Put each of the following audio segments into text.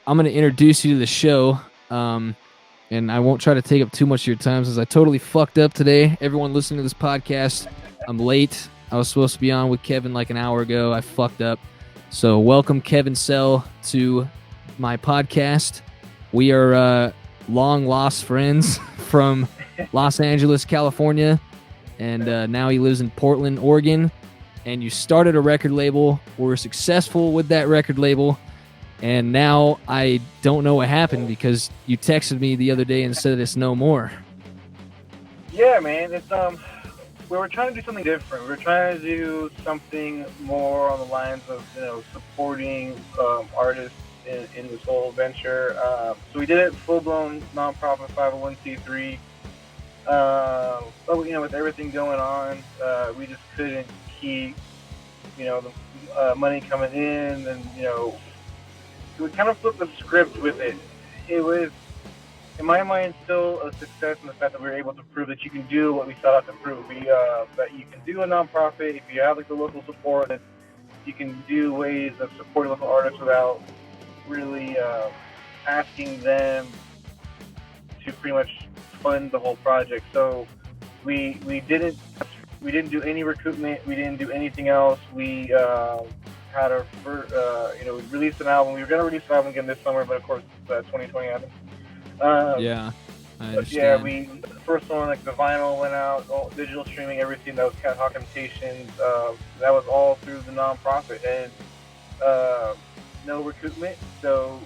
I'm going to introduce you to the show. And I won't try to take up too much of your time since I totally fucked up today. Everyone listening to this podcast, I'm late. I was supposed to be on with Kevin like an hour ago. I fucked up. So welcome Kevin Sell to my podcast. We are long lost friends from Los Angeles, California, and now he lives in Portland, Oregon. And you started a record label, were successful with that record label, and now I don't know what happened because you texted me the other day and said it's no more. Yeah, man, it's we were trying to do something different. We were trying to do something more on the lines of supporting artists in this whole venture. So we did it full blown nonprofit 501c3. But with everything going on, we just couldn't keep the money coming in, and we kind of flipped the script with it. It was, in my mind, still a success in the fact that we were able to prove that you can do what we set out to prove. That you can do a nonprofit if you have the local support, that you can do ways of supporting local artists without really asking them to pretty much fund the whole project. So we didn't do any recruitment. We didn't do anything else. We had our first, we released an album. We were going to release an album again this summer, but of course 2020 happened. Yeah, I understand. understand. Yeah, the first one, like the vinyl went out, all digital streaming, everything. That was Cat Hawk Invitations. That was all through the nonprofit, and no recruitment. So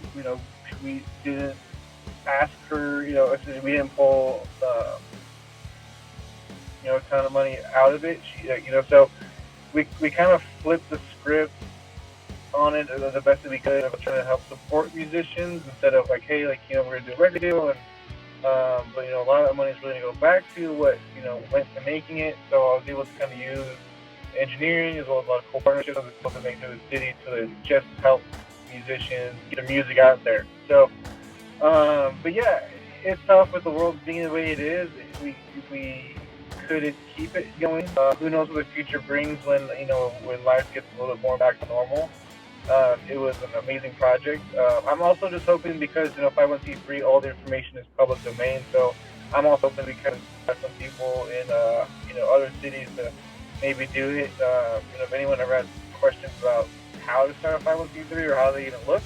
we didn't ask for, we didn't pull a ton of money out of it. So we kind of flipped the script on it the best that we could of trying to help support musicians instead of like, hey, we're gonna do a record deal, and but a lot of that money is really gonna go back to what went to making it. So I was able to kind of use engineering as well as a lot of cool partnerships to make to the city to just help musicians get their music out there. So but yeah, it's tough with the world being the way it is. We couldn't keep it going. Who knows what the future brings when life gets a little bit more back to normal. It was an amazing project. I'm also just hoping because 501c3, all the information is public domain. So I'm also hoping we can have some people in other cities to maybe do it. If anyone ever has questions about how to start a 501c3 or how they even look,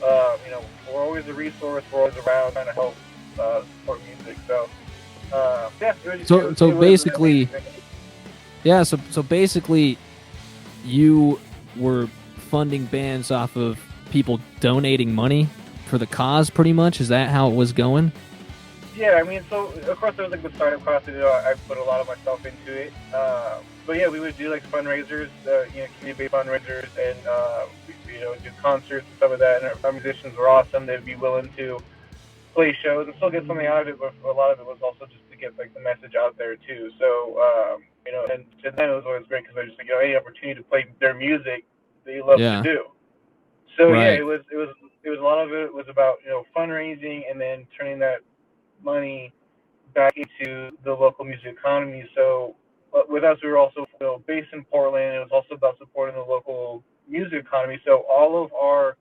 we're always a resource. We're always around trying to help support music. So So basically, you were funding bands off of people donating money for the cause, pretty much. Is that how it was going? Yeah, I mean, so of course there was the startup cost. I put a lot of myself into it. But yeah, we would do fundraisers, community-based fundraisers, and we do concerts and stuff like that. And our musicians were awesome. They'd be willing to play shows and still get something out of it, but a lot of it was also just to get the message out there too. So and to them it was always great because I just any opportunity to play their music they love to do. So right. Yeah, it was a lot of it was about fundraising and then turning that money back into the local music economy. So with us, we were also based in Portland. It was also about supporting the local music economy. So all of our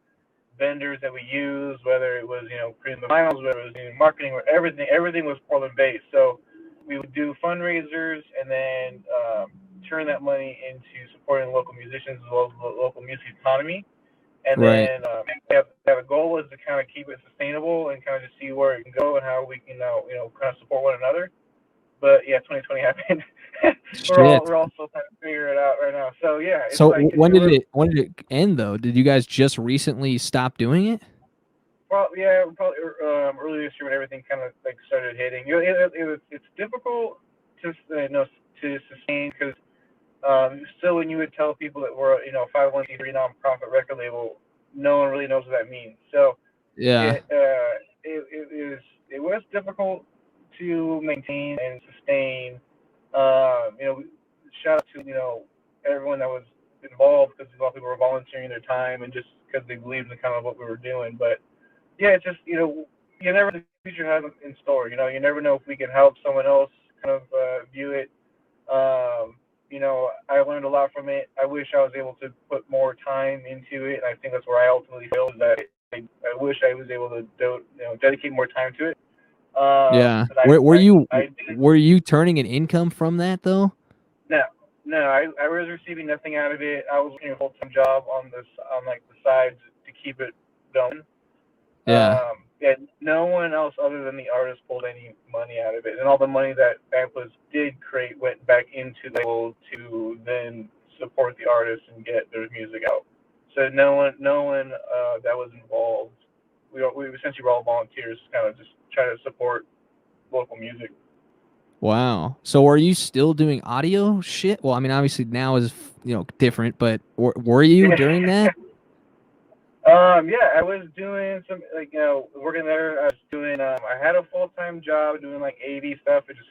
vendors that we use, whether it was creating the vinyls, whether it was doing marketing, or everything was Portland based. So we would do fundraisers and then turn that money into supporting local musicians as well as the local music economy. And then the goal was to kind of keep it sustainable and kind of just see where it can go and how we can kind of support one another. But yeah, 2020 happened. we're all still trying to figure it out right now. So yeah. So when did it end though? Did you guys just recently stop doing it? Well, yeah, probably early this year when everything kind of started hitting. It's difficult to sustain because still when you would tell people that we're 501c3 nonprofit record label, no one really knows what that means. So yeah, it was difficult to maintain and sustain. Shout out to everyone that was involved because a lot of people were volunteering their time and just because they believed in kind of what we were doing. But yeah, it's just you never know what the future has in store. You never know if we can help someone else kind of view it. I learned a lot from it. I wish I was able to put more time into it, and I think that's where I ultimately failed. Is that I wish I was able to dedicate more time to it. Yeah. 'Cause I did Were you turning an income from that though? no, no, I was receiving nothing out of it. I was working a full time job on this on like the sides to keep it going. Yeah. Yeah, no one else other than the artist pulled any money out of it, and all the money that AMPLUS did create went back into the label to then support the artist and get their music out. So no one that was involved. We essentially were all volunteers, kind of just trying to support local music. Wow. So are you still doing audio shit? Well, I mean, obviously now is, different, but were you Yeah. during that? Yeah, I was doing some working there. I was doing I had a full time job doing like AV stuff. It just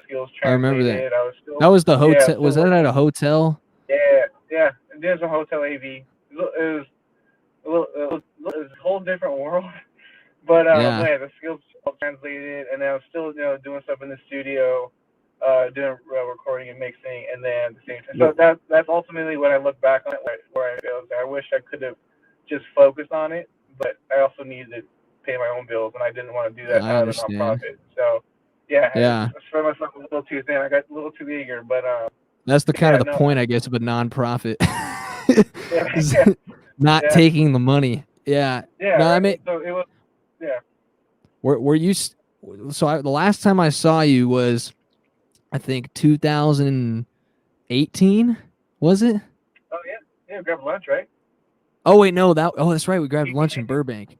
skills I remember that. translated. I was still That was the yeah, I was hotel. still Was that at working. a hotel? Yeah, yeah. Doing some hotel AV. It was a whole different world. But Yeah. yeah, the skills all translated, and then I was still doing stuff in the studio, doing recording and mixing, and then at the same time. So that's ultimately when I look back on it, where I feel I wish I could have just focused on it, but I also needed to pay my own bills, and I didn't want to do that I out of a understand. nonprofit. So yeah, Yeah. I spread myself a little too thin. I got a little too eager, but That's the kind yeah, of the no, point, I guess, of a nonprofit. yeah, Is yeah, not yeah, taking the money. Yeah. yeah, No, I right. mean, So it was, yeah. were you the last time I saw you was, I think, 2018, was it? Oh yeah, yeah. Grab lunch, right? Oh wait, no, that's right. We grabbed lunch in Burbank.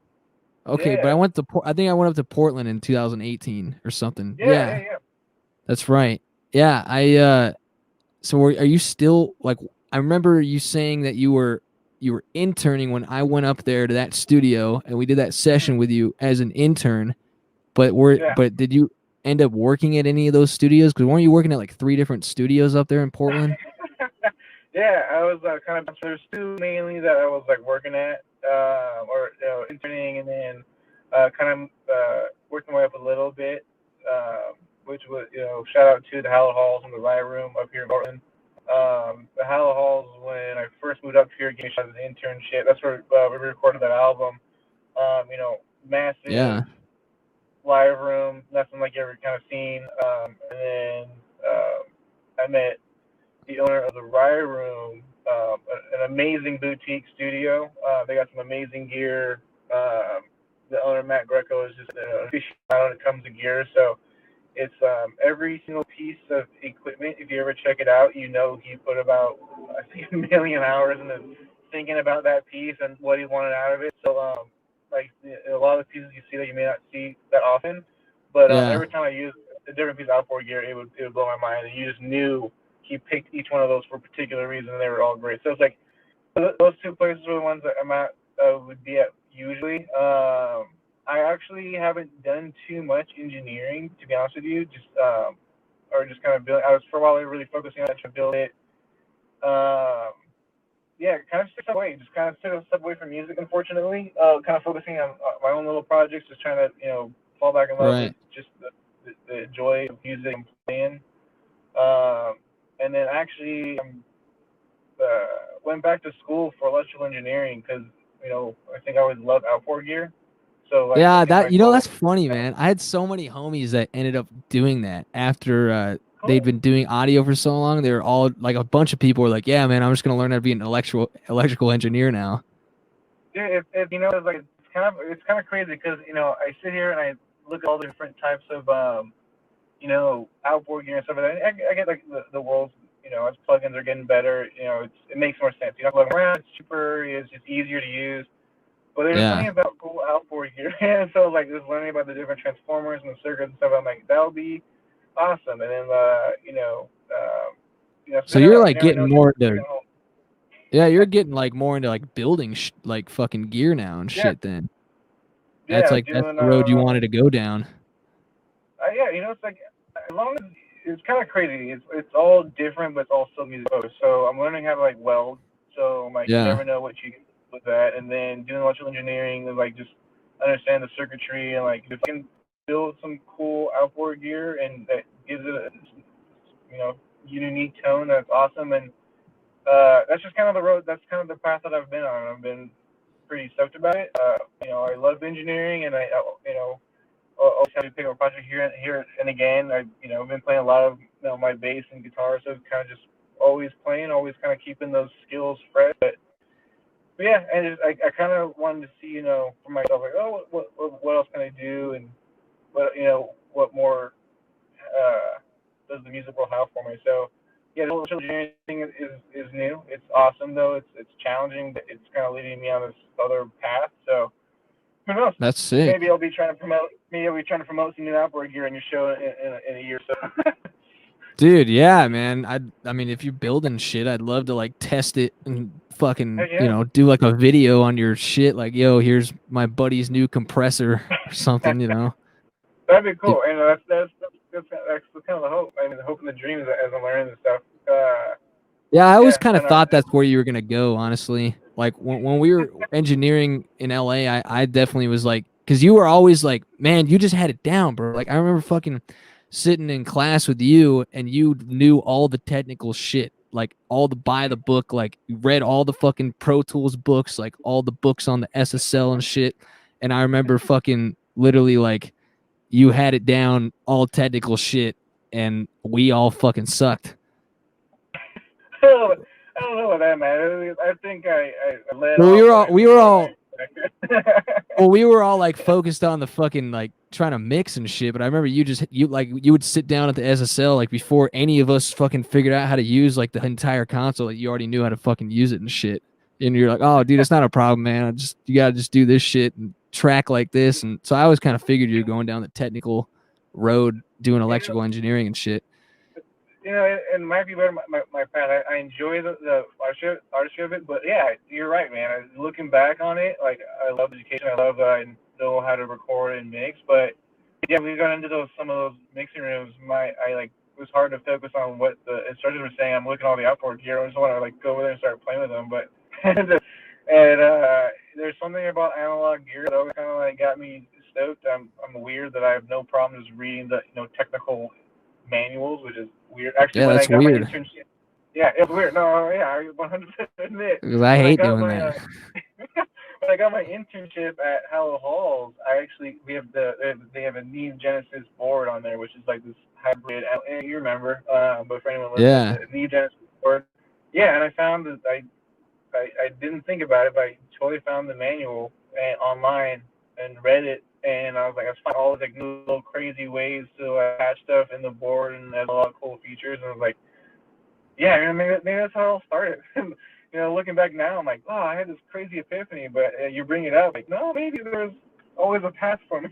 Okay, but Yeah, I think I went up to Portland in 2018 or something. yeah, yeah, Yeah, yeah. that's right. Yeah, so are you still like, I remember you saying that you were interning when I went up there to that studio and we did that Mhm. session with you as an intern, Yeah. but did you end up working at any of those studios? Because weren't you working at like 3 different studios up there in Portland? Yeah, I was kind of there's two mainly that I was like working at, or interning, and then kind of working my way up a little bit, which was shout out to the Hallowed Halls and the Riot Room up here in Portland. The Hallowed Halls when I first moved up here, gave me a shot as an internship. That's where we recorded that album. Yeah. Massive live room, nothing like you ever kind of seen. And then I met the owner of the Riot Room, an amazing boutique studio. They got some amazing gear. The owner, Matt Greco, is just an aficionado when it comes to gear. So it's every single piece of equipment. If you ever check it out, he put about I think 1,000,000 hours into thinking about that piece and what he wanted out of it. So like a lot of the pieces you see that you may not see that often, but Yeah. every time I use a different piece of outboard gear, it would blow my mind, and you just knew he picked each one of those for a particular reason, and they were all great. So it's like those two places are the ones that I'm at would be at usually. I actually haven't done too much engineering, to be honest with you. Just or just kind of build. I was for a while really focusing on trying to build it. Um, yeah, kind of took away. Just kind of took a step away from music, unfortunately. Kind of focusing on my own little projects, just trying to fall back in love with Right. just the joy of music and playing. Um, and then actually, went back to school for electrical engineering because I think I always loved outboard gear. So like I Yeah, think my that's goal. funny, man. I had so many homies that ended up doing that after they'd Cool. been doing audio for so long. They were all like, a bunch of people were like, "Yeah, man, I'm just gonna learn how to be an electrical engineer now." Yeah, if it's like it's kind of crazy because I sit here and I look at all the different types of outboard gear and stuff like that. I get like the world's as plugins are getting better, it makes more sense. You don't plug around, it's cheaper, it's just easier to use. But there's Yeah. something about cool outboard gear, and so like just learning about the different transformers and the circuits and stuff. I'm like that would be awesome. And then So spending you're you like never getting know what more you're into, gonna home. yeah, you're getting like more into like building like fucking gear now and Yeah, shit. Then yeah, that's doing the road you wanted to go down. yeah, it's like as long as it's kind of crazy. It's all different, but it's all still music focused. So I'm learning how to like weld. So I'm like you Yeah. never know what you can do with that. And then doing electrical engineering and like just understand the circuitry and like if I can build some cool outboard gear and that gives it a you know unique tone, that's awesome. And that's just kind of the road. That's kind of the path that I've been on. I've been pretty stoked about it. I love engineering, and always have to pick up a project here and again. I've been playing a lot of my bass and guitar, so kind of just always playing, always kind of keeping those skills fresh. But yeah, and I kind of wanted to see, for myself, like, oh, what else can I do, and what more does the music world have for me? So yeah, the whole engineering thing is new. It's awesome though. It's challenging, but it's kind of leading me on this other path. So who knows? That's sick. Maybe I'll be trying to promote some new outboard gear on your show in a year or so. Dude, yeah, man. I mean, if you're building shit, I'd love to like test it and fucking, do like a video on your shit. Like, yo, here's my buddy's new compressor or something, That'd be cool. And that's kind of the hope. I mean, the hope and the dreams as I'm learning this stuff. Yeah, I always kind of thought that's where you were gonna go, honestly. Like when we were engineering in LA, I definitely was like, because you were always like, man, you just had it down, bro. Like I remember fucking sitting in class with you, and you knew all the technical shit, like all the by the book, like you read all the fucking Pro Tools books, like all the books on the SSL and shit. And I remember fucking literally like you had it down, all technical shit, and we all fucking sucked. I don't know what that man. I think I led. Well, we were all. Well, we were all like focused on the fucking like trying to mix and shit. But I remember you would sit down at the SSL like before any of us fucking figured out how to use like the entire console. Like, you already knew how to fucking use it and shit. And you're like, oh, dude, it's not a problem, man. You gotta just do this shit and track like this. And so I always kind of figured you're going down the technical road doing electrical engineering and shit. And might be better my path. I enjoy the artistry of it, but yeah, you're right, man. Looking back on it, like I love education. I love that I know how to record and mix. But yeah, we got into some of those mixing rooms. It was hard to focus on what the instructors were saying. I'm looking at all the outboard gear. I just want to like go over there and start playing with them. But and there's something about analog gear that always kind of like got me stoked. I'm weird that I have no problem just reading the technical manuals, which is weird. Actually, when I got my internship, yeah, it's weird. No, yeah, I 100% admit. Because I hate doing that. When I got my internship at Hallow Halls, they have a Neve Genesis board on there, which is like this hybrid. You remember, but for anyone listening, the Neve Genesis board. Yeah, and I found that I didn't think about it, but I totally found the manual online and read it. And I was like, I found all these like little crazy ways to attach stuff in the board, and has a lot of cool features. And I was like, yeah, maybe that's how it all started. Looking back now, I'm like, oh, I had this crazy epiphany. But you bring it up, like, no, maybe there's always a path for me.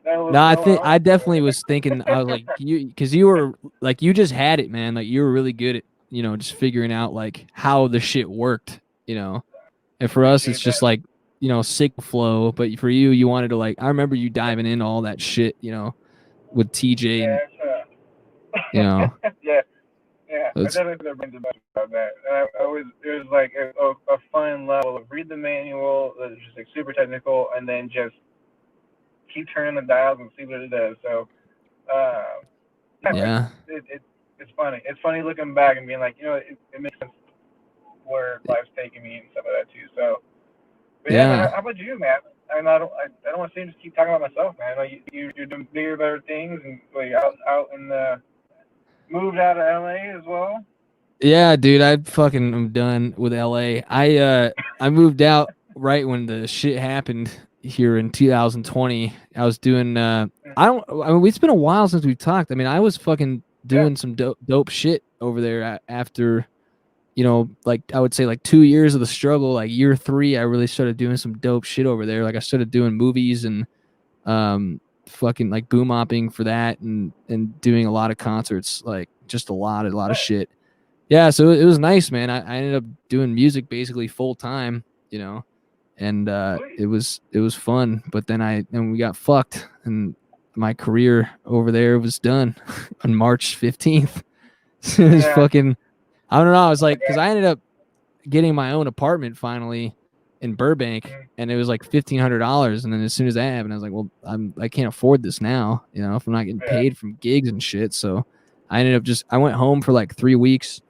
I definitely was thinking. I was like, because you were like, you just had it, man. Like you were really good at just figuring out like how the shit worked. And for us, it's just like, signal flow, but for you wanted to like, I remember you diving into all that shit, with TJ. Yeah, and, yeah. I definitely have been about that. It was like a fun level of read the manual, that's just like super technical, and then just keep turning the dials and see what it does. So, it's funny. It's funny looking back and being like, it makes sense where life's taking me and stuff like that too. So. But yeah, how about you, man? I don't want to just keep talking about myself, man. Like you're doing bigger, better things, and like out in the moved out of LA as well. Yeah, dude, I'm done with LA. I moved out right when the shit happened here in 2020. I was doing it's been a while since we've talked. I mean, I was fucking doing some dope shit over there after. Like I would say like 2 years of the struggle, like year 3, I really started doing some dope shit over there. Like I started doing movies and fucking like boom mopping for that and doing a lot of concerts, like just a lot of shit. Yeah, so it was nice, man. I ended up doing music basically full time, and it was fun. But then we got fucked, and my career over there was done on March 15th. It was fucking. I don't know. I was like, because I ended up getting my own apartment finally in Burbank, and it was like $1,500. And then as soon as that happened, I was like, well, I can't afford this now, if I'm not getting paid from gigs and shit. So I ended up I went home for like 3 weeks,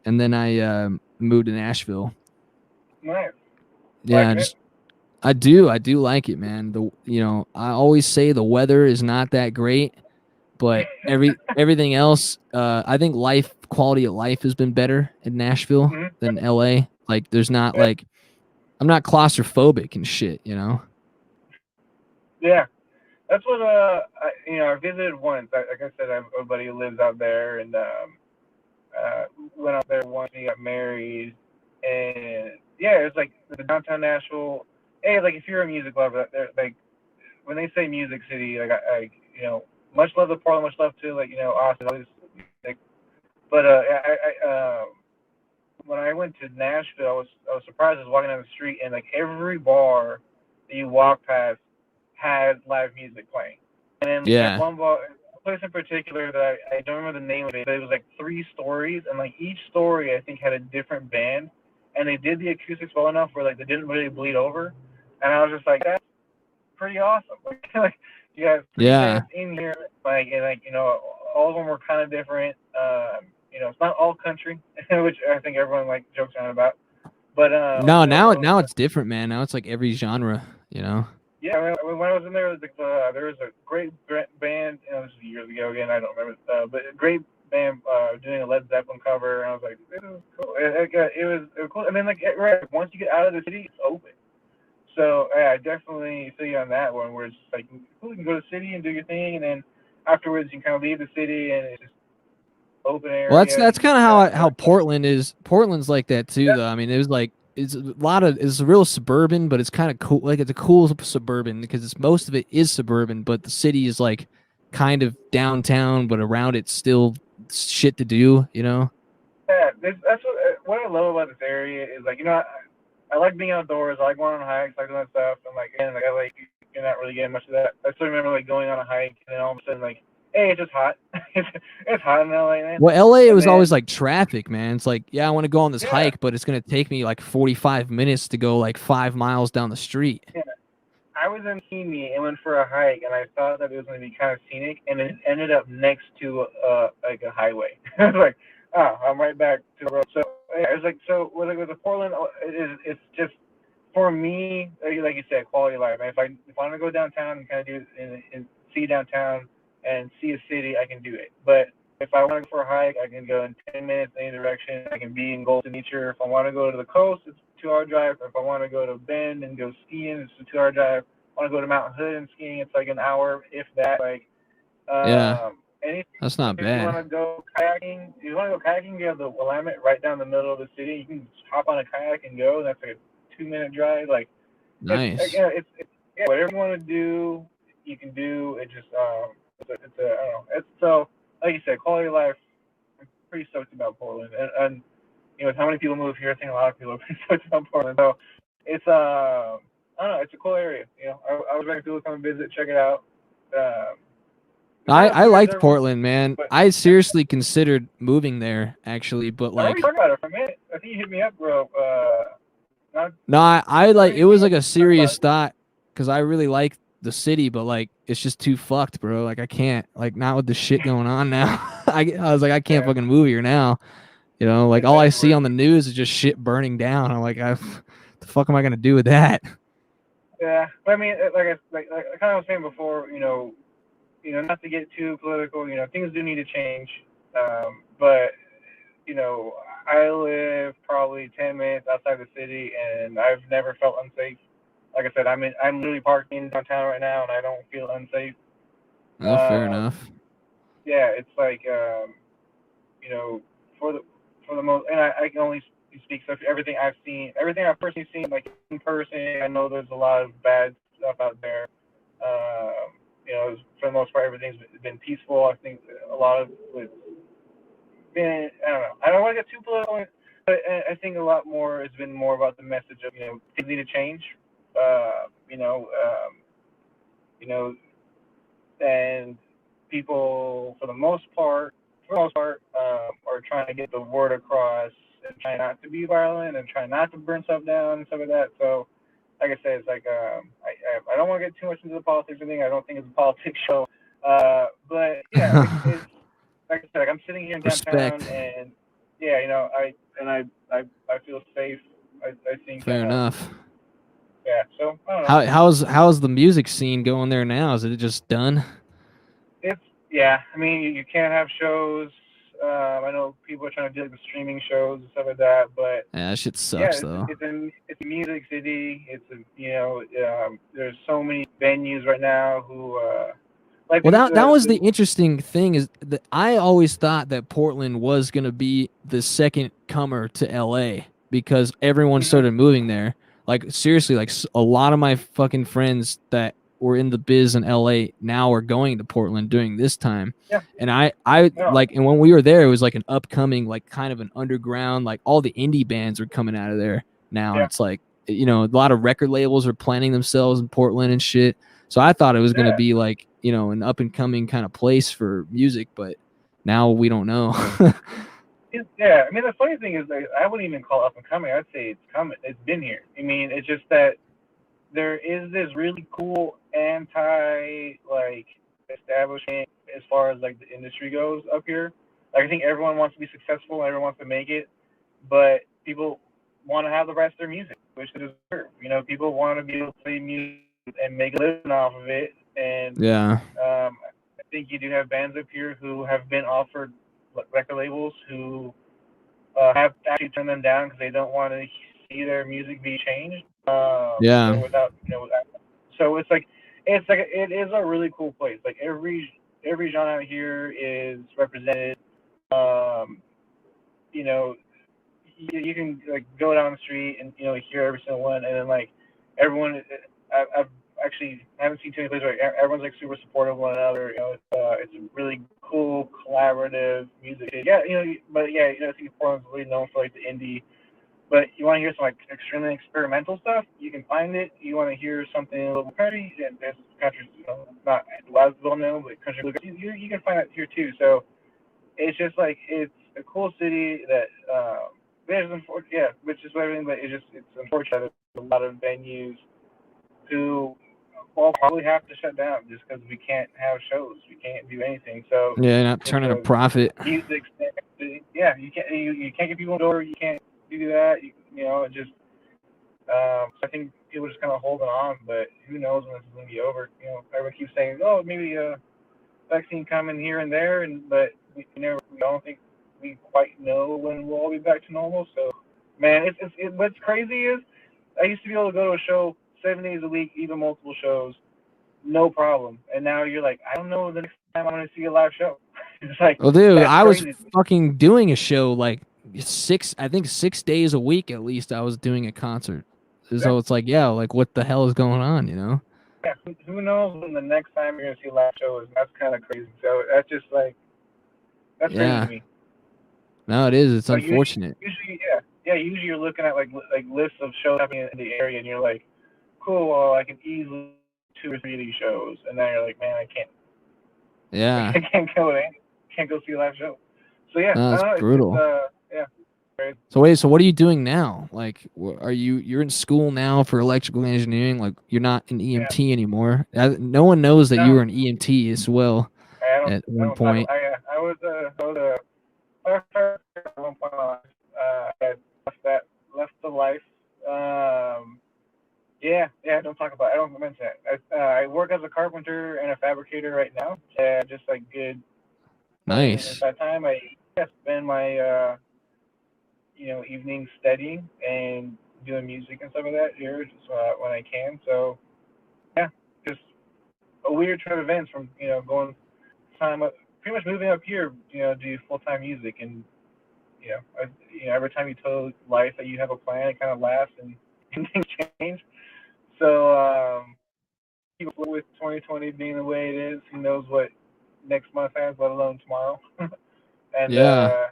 and then I moved to Nashville. Nice. Yeah, I do like it, man. I always say the weather is not that great, but everything else, I think quality of life has been better in Nashville Mm-hmm. than LA. Like there's not like I'm not claustrophobic and shit, you know? Yeah, that's what I visited once. Like I said, I have a buddy who lives out there, and went out there once. And he got married, and yeah, it's like the downtown Nashville. Hey, like if you're a music lover, like when they say Music City, like much love to Portland, much love to Austin, all these, like, but when I went to Nashville, I was surprised. I was walking down the street, and like every bar that you walk past had live music playing. And then there's Yeah. one bar, a place in particular that I don't remember the name of it, but it was like 3 stories, and like each story I think had a different band, and they did the acoustics well enough where like they didn't really bleed over, and I was just like, that's pretty awesome. Like you have 3 bands in here, like and like all of them were kind of different. It's not all country, which I think everyone like jokes around about. But No, now it's different, man. Now it's like every genre, you know. yeah, when I was in there, there was a great band. This was years ago again. I don't remember, but a great band doing a Led Zeppelin cover, and I was like, this is cool. It was cool. And then right once you get out of the city, it's open. So yeah, I definitely feel you on that one, where it's like cool, you can go to the city and do your thing, and then afterwards you can kind of leave the city and it's just open area. Well, that's kind of how Like, Portland is. Portland's like that too, though. I mean, it's a real suburban, but it's kind of cool. Like it's a cool suburban because most of it is suburban, but the city is like kind of downtown, but around it's still shit to do, you know? yeah, that's what I love about this area is like I like being outdoors. I like going on hikes, I like doing that stuff. And like again, like I like you're not really getting much of that. I still remember like going on a hike and then all of a sudden like, hey, it's just hot. It's hot in LA, man. Well, LA And was then always like traffic, man. It's like, yeah, I want to go on this yeah, hike, but it's gonna take me like 45 minutes to go like 5 miles down the street. yeah. I was in Simi and went for a hike, and I thought that it was going to be kind of scenic, and it ended up next to like a highway. I was like, oh, I'm right back to the road. So yeah, it's like with the Portland, it's just for me, like you said, quality of life. And if I want to go downtown and kind of do and see downtown and see a city, I can do it. But if I want to go for a hike, I can go in 10 minutes in any direction. I can be in Golden Nature. If I want to go to the coast, it's a 2-hour drive. If I want to go to Bend and go skiing, it's a 2-hour drive. Want to go to Mount Hood and skiing, it's like an hour, if that. Like Yeah, anything. that's not If you want bad. to go kayaking, you have the Willamette right down the middle of the city. You can just hop on a kayak and go. That's like a 2-minute drive. Like Nice. it's yeah, whatever you want to do, you can do. It just it's a I don't know. It's so like you said, quality of life. I'm pretty stoked about Portland, and with how many people move here, I think a lot of people are pretty stoked about Portland. So it's I don't know, it's a cool area. I was ready to come and visit, check it out. Um, it's not as I big as liked everyone, Portland, man. but I seriously considered moving there actually, but I remember you like talking about it for a minute. I think you hit me up, bro. Not no, I what like do you it was think? like a Talk about serious it. thought because I really like the city, but like it's just too fucked, bro. Like I can't, like not with the shit going on now. I was like, I can't Yeah, fucking move here now. You know, like all I see exactly. on the news is just shit burning down. I'm like, the fuck am I gonna do with that? Yeah, but I mean, like I kind of was saying before, not to get too political, things do need to change. But you know, I live probably 10 minutes outside the city, and I've never felt unsafe. Like I said, I'm literally parked in downtown right now, and I don't feel unsafe. Oh, fair Um, enough. yeah, it's like you know, for the for the most, and I can only speak so everything I've seen, everything I've personally seen, like in person. I know there's a lot of bad stuff out there. For the most part, everything's been peaceful. I think a lot of it's been, I don't know. I don't want to get too political, but I think a lot more has been more about the message of things need to change. Uh, you know, um, you know, and people are trying to get the word across and try not to be violent and try not to burn stuff down and stuff like that. So, like I said, it's like I don't want to get too much into the politics or anything. I don't think it's a politics show. But yeah, it's like I said, like I'm sitting here in downtown, Respect. and yeah, I feel safe. I think Fair enough. yeah. So I don't know. How's the music scene going there now? Is it just done? It's yeah. I mean, you can't have shows. I know people are trying to do like the streaming shows and stuff like that, but Yeah, that shit yeah, sucks though. it's a music city. It's a there's so many venues right now who like Well, that was the the interesting thing is that I always thought that Portland was going to be the second comer to LA because everyone mhm, started moving there. Like seriously, like a lot of my fucking friends that were in the biz in LA now are going to Portland during this time. yeah And I no like, and when we were there, it was like an upcoming, like kind of an underground, like all the indie bands are coming out of there now. And yeah it's like, a lot of record labels are planting themselves in Portland and shit. So I thought it was going to yeah. be like, an up and coming kind of place for music, but now we don't know. Yeah, I mean the funny thing is like, I wouldn't even call it up and coming. I'd say it's coming. It's been here. I mean, it's just that there is this really cool anti like establishment as far as like the industry goes up here. Like I think everyone wants to be successful, everyone wants to make it, but people want to have the rest of their music, which they deserve. People want to be able to play music and make a living off of it. And Yeah. I think you do have bands up here who have been offered record labels who have actually turned them down because they don't want to see their music be changed. Yeah. So it's like it is a really cool place. Like every genre out here is represented. Um, you know, you can like go down the street and hear every single one, and then like everyone. I've actually haven't seen too many places where everyone's like super supportive of one another. It's a really cool collaborative music. Yeah, but yeah, I think Portland's really known for like the indie. But you want to hear some like extremely experimental stuff, you can find it. You want to hear something a little party, and there's countries, not as well known, but country bluegrass. You can find that here too. So it's just like it's a cool city that which is everything, but it's unfortunate that there's a lot of venues who will probably have to shut down just because we can't have shows, we can't do anything. So Yeah, not it's turning a a profit. music stand. Yeah, you can't get people in the door, you can't do that. It just so I think people are just kind of holding on, but who knows when this is going to be over? Everyone keeps saying, "Oh, maybe a vaccine coming here and there," but we don't think we quite know when we'll all be back to normal. So, man, what's crazy is I used to be able to go to a show 7 days a week, even multiple shows, no problem. And now you're like, I don't know the next time I'm going to see a live show. It's like Well, dude, that's I was crazy. fucking doing a show like I think 6 days a week at least. I was doing a concert. Yeah, So it's like, yeah, like what the hell is going on? yeah. Who knows when the next time you're going to see a live show is? That's kind of crazy. So that's just like that's crazy to Yeah. me. No, it is. It's Like unfortunate. yeah. Usually you're looking at like lists of shows happening in the area, and you're like, cool. Well, I can easily 2 or 3 of these shows, and then you're like, man, I can't. Yeah. I can't go see a live show. So yeah, No, it's it's brutal. yeah. Crazy. So wait, so what are you doing now? Like, you're in school now for electrical engineering? Like, you're not an Yeah. EMT anymore. No one knows that you No, were an EMT as well at I one don't talk. point. I was a firefighter at one point in my life. I left the life. Um, yeah. Don't talk about it. I don't mention that. I work as a carpenter and a fabricator right now. Just like good. In Nice. that time, I spend my evenings studying and doing music and stuff like that here just, when I can. So yeah, just a weird turn of events from going time up, pretty much moving up here, do full time music, and every time you tell life that you have a plan, it kind of lasts and things change. So with 2020 being the way it is, who knows what next month has, let alone tomorrow. And Yeah.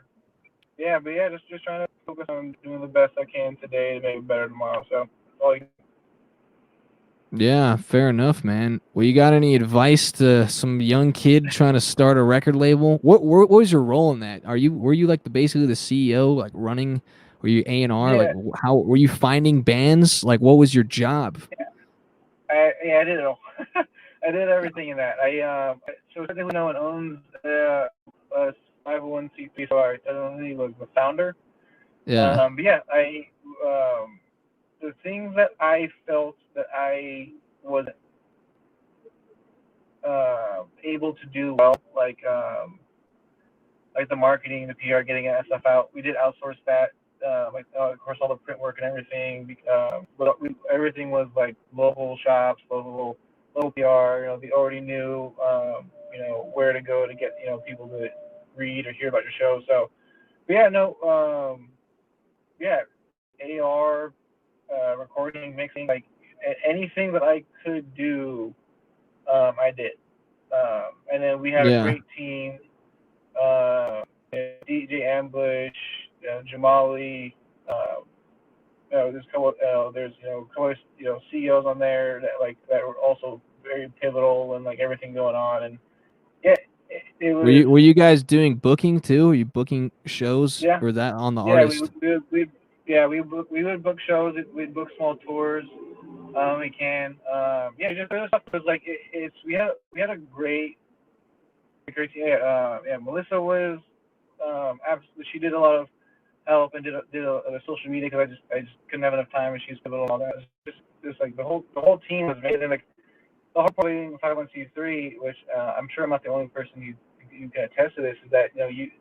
but yeah, just trying to focus on doing the best I can today to make it better tomorrow. So that's all you. Yeah, fair enough, man. Well, you got any advice to some young kid trying to start a record label? What was your role in that? Were you like basically the CEO, like running? Were you A&R? Like Yeah, how were you finding bands? Like what was your job? I did it all. I did everything in that. So technically no one owns a 501c3, so I technically was the founder. Yeah. But yeah, I the things that I felt that I was able to do well, like the marketing, the PR, getting that stuff out. We did outsource that. Of course, all the print work and everything. Everything was like local shops, local PR. They already knew, where to go to get, people to read or hear about your show. So, but yeah, no, yeah, AR, recording, mixing, like anything that I could do, I did. And then we had a Yeah. great team. Uh, DJ Ambush, Jamali. There's a couple. There's couple CEOs on there that were also very pivotal and like everything going on. And yeah, it was. Were you guys doing booking too? Were you booking shows Yeah, or that on the yeah. artist? We would book shows. We'd book small tours. We can. Yeah, just other stuff was like it's we had a great team. Yeah, Melissa was absolutely. She did a lot of help and did a social media because I just couldn't have enough time, and she's pivotal and all that. Just like the whole team was amazing. Like the whole part of being 501c3, which I'm sure I'm not the only person you can attest to this, is that you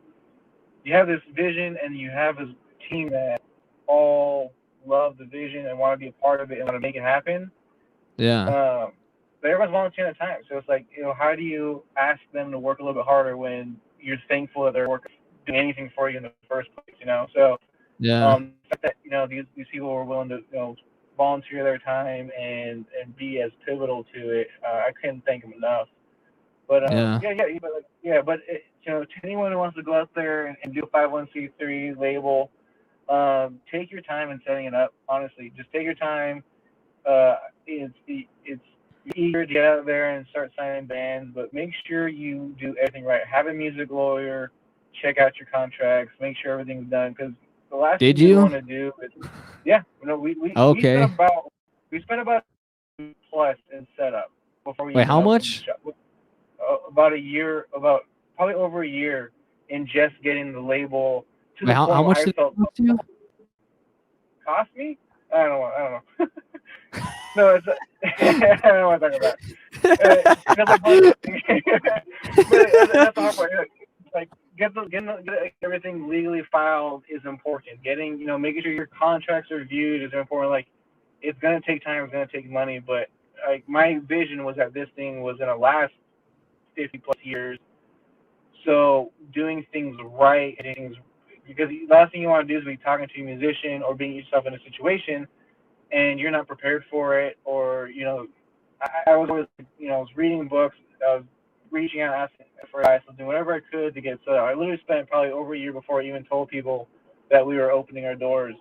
have this vision and you have this team that all love the vision and want to be a part of it and want to make it happen. Yeah. But everyone's volunteering at time, so it's like how do you ask them to work a little bit harder when you're thankful that they're doing anything for you in the first place? So Yeah. the fact that these people were willing to volunteer their time and be as pivotal to it, I couldn't thank them enough. But Yeah. but to anyone who wants to go out there and do a 501c3 label, take your time in setting it up. Honestly, just take your time. It's eager to get out there and start signing bands, but make sure you do everything right. Have a music lawyer, check out your contracts, make sure everything's done. Because the last Did thing we you? want to do is, yeah, Okay. we spent about plus in setup before we Wait, even how opened the much? shop. About a year, about probably over a year in just getting the label to Wait, the how point where much I did felt it cost you? cost me. I don't know. No, it's I don't want to talk about it. Because but that's the hard part. Like get everything legally filed is important. Getting making sure your contracts are viewed is important. Like it's gonna take time, it's gonna take money, but like my vision was that this thing was gonna last 50 plus years. So doing things right, because the last thing you want to do is be talking to a musician or being yourself in a situation and you're not prepared for it, or I was always I was reading books, I was reaching out, asking for advice, doing whatever I could to get set up. I literally spent probably over a year before I even told people that we were opening our doors,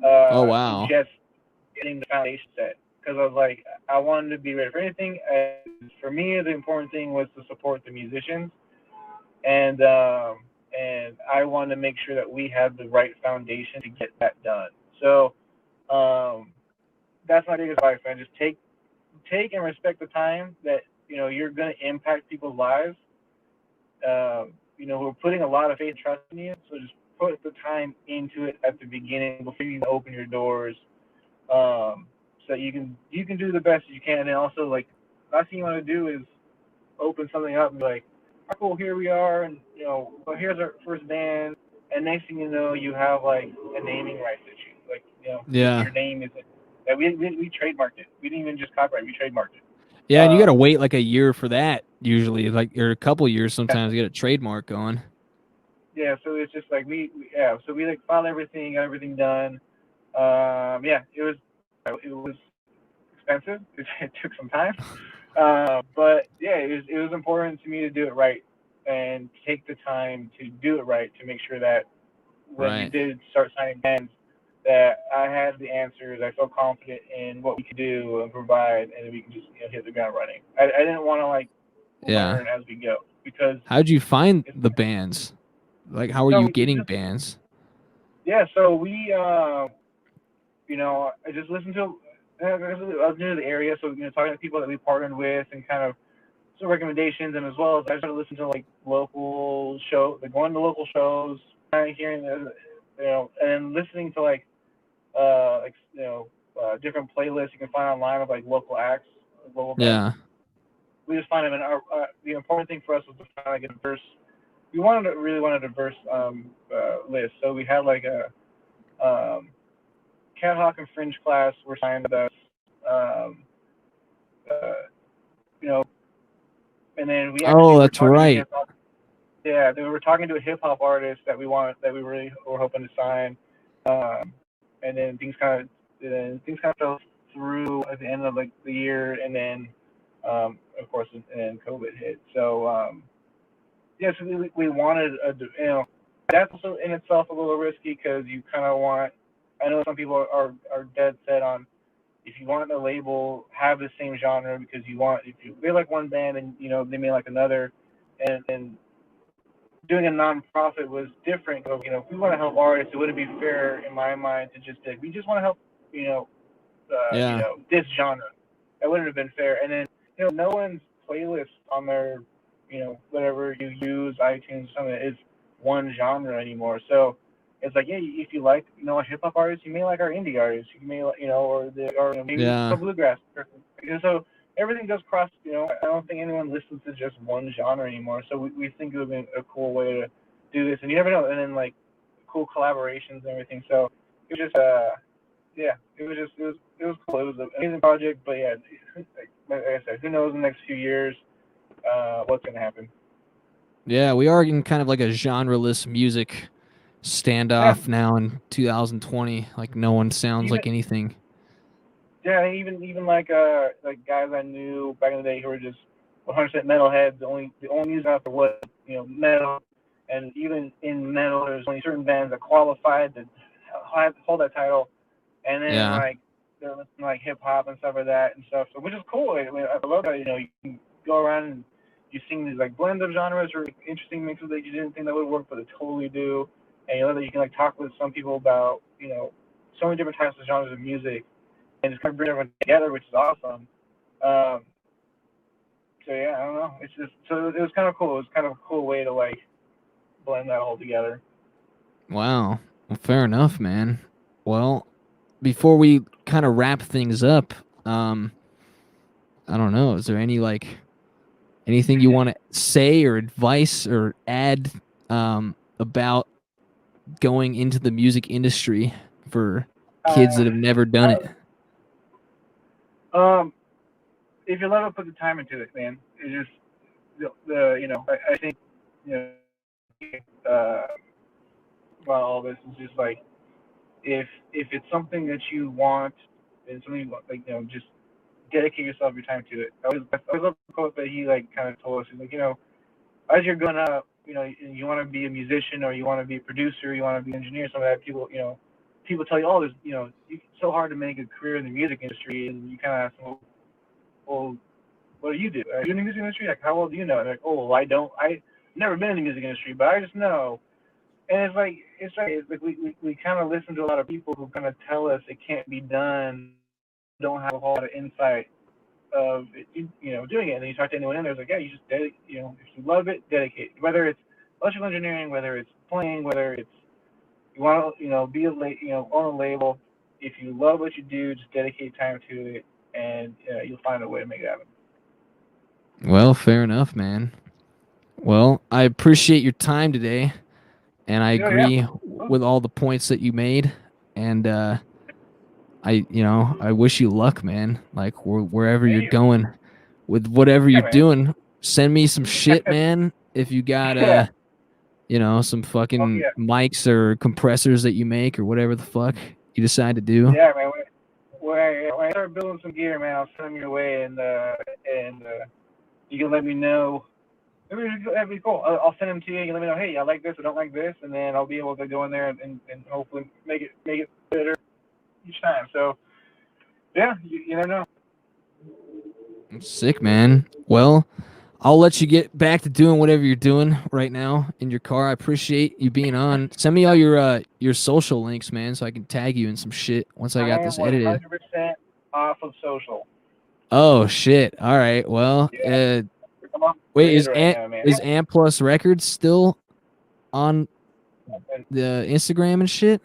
Oh wow. just getting the foundation set, because I was like I wanted to be ready for anything. And for me, the important thing was to support the musicians, and I wanted to make sure that we had the right foundation to get that done. So that's my biggest advice, man. Just take and respect the time that you're going to impact people's lives. We're putting a lot of faith and trust in you, so just put the time into it at the beginning before you open your doors, so you can do the best you can. And also, like, last thing you want to do is open something up and be like, oh, cool, here we are, and well, here's our first band, and next thing you know, you have like a naming rights issue, like Yeah. your name isn't. Yeah, we trademarked it. We didn't even just copyright. We trademarked it. Yeah, and you gotta Um, wait like a year for that usually, like or a couple years yeah, sometimes to get a trademark going. yeah. So it's just like So we like filed everything, got everything done. Yeah, it was expensive. It took some time. But yeah, it was important to me to do it right and take the time to do it right to make sure that when we Right. did start signing bands, that I had the answers. I felt confident in what we could do and provide, and we can just hit the ground running. I didn't want to like Yeah. learn as we go, because How'd you find it's, the bands? Like how are so you we getting just bands? yeah. So we I just listened to. I was new to the area, so talking to people that we partnered with and kind of some recommendations, and as well as I started listening to like local like going to local shows, kind of hearing and listening to like different playlists you can find online of like local acts, local bands. Yeah. We just find them. And the important thing for us was to find like a diverse. We wanted to really want a diverse list. So we had like a Cat Hawk and Fringe class were signed with us. Um, uh, you know, and then we actually Oh, were that's talking to right. hip hop. Yeah, they were talking to a hip hop artist that we really were hoping to sign. Um, and then things kind of fell through at the end of like the year, and then of course, and then COVID hit. So yes, we wanted that's also in itself a little risky because you kind of want. I know some people are dead set on if you want a label have the same genre because if you they like one band and they may like another, and doing a non-profit was different. So, if we want to help artists, it wouldn't be fair in my mind to just say we just want to help you know Yeah. this genre. That wouldn't have been fair. And then no one's playlist on their whatever you use iTunes or something is one genre anymore. So it's like, yeah, if you like a hip hop artist, you may like our indie artist. You may like or maybe a Yeah. bluegrass person. So everything goes cross. I don't think anyone listens to just one genre anymore. So we think it would be a cool way to do this, and you never know. And then like cool collaborations and everything. So it was just yeah, it was cool. It was an amazing project, but yeah, like I said, who knows in the next few years what's gonna happen? Yeah, we are in kind of like a genreless music Yeah, standoff now in 2020. Like no one sounds even like anything. yeah, even like guys I knew back in the day who were just 100% metalheads. The only music out there was metal, and even in metal, there's only certain bands that qualified to hold that title, and then Yeah. like they're listening to like hip hop and stuff like that and stuff. So which is cool. I mean, I love that. You can go around and you sing these like blend of genres or interesting mixes that you didn't think that would work, but they totally do. And you know that you can like talk with some people about so many different types of genres of music and just kind of bring everyone together, which is awesome. Um, so yeah, I don't know. It's just so it was kind of cool. It was kind of a cool way to like blend that all together. Wow. Well, fair enough, man. Well, before we kind of wrap things up, I don't know. Is there anything you want to say or advice or add about going into the music industry for kids that have never done it? Um, if you love it, put the time into it, man. It's just I think you know uh, about all this is just like if it's something that you want and something you want, like just dedicate yourself your time to it. I always love the quote that he like kind of told us. He's like, as you're growing up, you want to be a musician or you want to be a producer, you want to be an engineer. Some of that people tell you, oh, it's so hard to make a career in the music industry, and you kind of ask them, well, what do you do? Are you in the music industry? Like, how well do you know? And they're like, oh, well, I've never been in the music industry, but I just know. And it's like we kind of listen to a lot of people who kind of tell us it can't be done, don't have a whole lot of insight of doing it. And then you talk to anyone in there, it's like, yeah, you just if you love it, dedicate. Whether it's electrical engineering, whether it's playing, whether it's you want to be on a label. If you love what you do, just dedicate time to it, and you'll find a way to make it happen. Well, fair enough, man. Well, I appreciate your time today, and I Yeah. agree with all the points that you made. And I wish you luck, man. Like wherever you're Thank you. going with whatever Yeah, you're man. doing, send me some shit, man. If you got Yeah. some Oh fucking yeah. mics or compressors that you make or whatever the fuck you decide to do. Yeah, man. When I start building some gear, man, I'll send them your way, and you can let me know. That'd be cool. I'll send them to you. You let me know, hey, I like this, I don't like this, and then I'll be able to go in there and hopefully make it better each time. So yeah, you never know. Sick, man. Well, I'll let you get back to doing whatever you're doing right now in your car. I appreciate you being on. Send me all your social links, man, so I can tag you in some shit once I I got am this edited. 100% off of social. Oh shit. All right. Well, Yeah, I'm off wait, grid right now, man. Is AMPLUS Records still on And the Instagram and shit?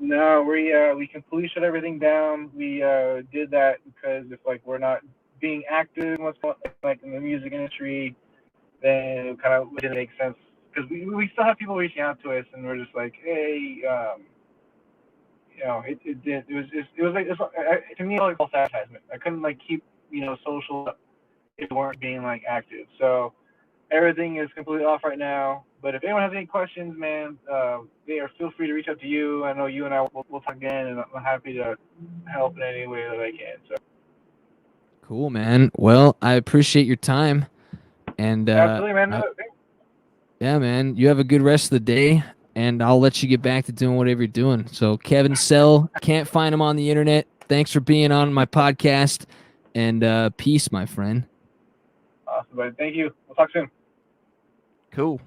No, we completely shut everything down. We did that because if like we're not being active in what's going like in the music industry, then it kind of didn't make sense because we still have people reaching out to us, and we're just like, hey, it was like to me it was like false advertisement. I couldn't like keep social if we weren't being like active. So everything is completely off right now. But if anyone has any questions, man, they are feel free to reach out to you. I know you and I will talk again, and I'm happy to help in any way that I can. So Cool, man. Well, I appreciate your time, and absolutely, man. yeah, man, you have a good rest of the day, and I'll let you get back to doing whatever you're doing. So, Kevin Sell, can't find him on the internet. Thanks for being on my podcast, and peace, my friend. Awesome, buddy. Thank you. We'll talk soon. Cool.